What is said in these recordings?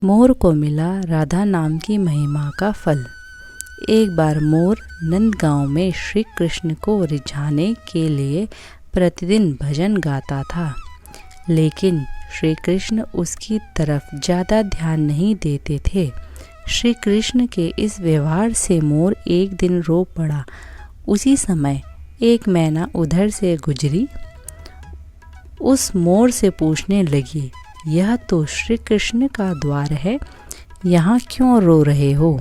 मोर को मिला राधा नाम की महिमा का फल। एक बार मोर नंदगांव में श्री कृष्ण को रिझाने के लिए प्रतिदिन भजन गाता था, लेकिन श्री कृष्ण उसकी तरफ ज़्यादा ध्यान नहीं देते थे। श्री कृष्ण के इस व्यवहार से मोर एक दिन रो पड़ा। उसी समय एक मैना उधर से गुजरी। उस मोर से पूछने लगी, यह तो श्री कृष्ण का द्वार है, यहाँ क्यों रो रहे हो?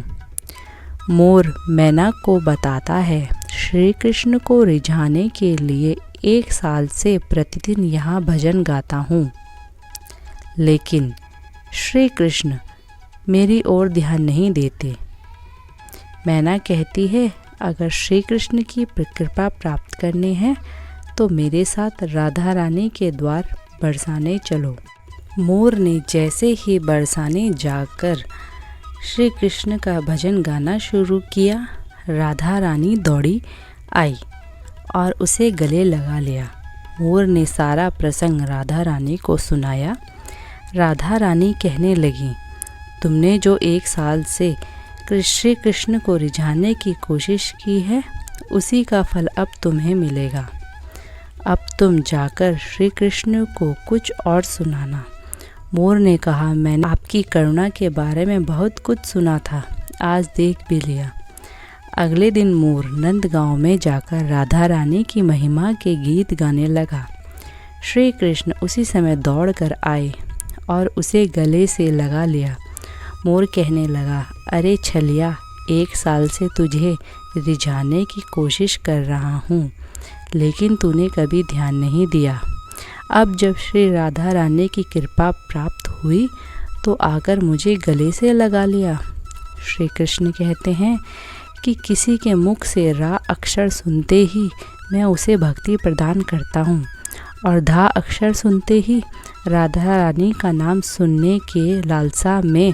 मोर मैना को बताता है, श्री कृष्ण को रिझाने के लिए 1 साल से प्रतिदिन यहाँ भजन गाता हूँ, लेकिन श्री कृष्ण मेरी ओर ध्यान नहीं देते। मैना कहती है, अगर श्री कृष्ण की कृपा प्राप्त करनी है तो मेरे साथ राधा रानी के द्वार बरसाने चलो। मोर ने जैसे ही बरसाने जाकर श्री कृष्ण का भजन गाना शुरू किया, राधा रानी दौड़ी आई और उसे गले लगा लिया। मोर ने सारा प्रसंग राधा रानी को सुनाया। राधा रानी कहने लगी, तुमने जो 1 साल से श्री कृष्ण को रिझाने की कोशिश की है, उसी का फल अब तुम्हें मिलेगा। अब तुम जाकर श्री कृष्ण को कुछ और सुनाना। मोर ने कहा, मैंने आपकी करुणा के बारे में बहुत कुछ सुना था, आज देख भी लिया। अगले दिन मोर नंदगांव में जाकर राधा रानी की महिमा के गीत गाने लगा। श्री कृष्ण उसी समय दौड़ कर आए और उसे गले से लगा लिया। मोर कहने लगा, अरे छलिया, 1 साल से तुझे रिझाने की कोशिश कर रहा हूँ, लेकिन तूने कभी ध्यान नहीं दिया। अब जब श्री राधा रानी की कृपा प्राप्त हुई तो आकर मुझे गले से लगा लिया। श्री कृष्ण कहते हैं कि किसी के मुख से रा अक्षर सुनते ही मैं उसे भक्ति प्रदान करता हूँ, और धा अक्षर सुनते ही राधा रानी का नाम सुनने के लालसा में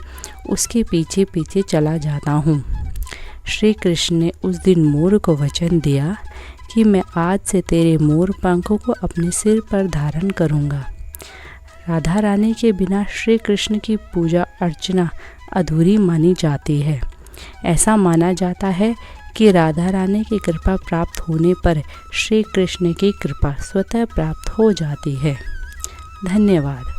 उसके पीछे पीछे चला जाता हूँ। श्री कृष्ण ने उस दिन मोर को वचन दिया कि मैं आज से तेरे मोर पंखों को अपने सिर पर धारण करूँगा। राधा रानी के बिना श्री कृष्ण की पूजा अर्चना अधूरी मानी जाती है। ऐसा माना जाता है कि राधा रानी की कृपा प्राप्त होने पर श्री कृष्ण की कृपा स्वतः प्राप्त हो जाती है। धन्यवाद।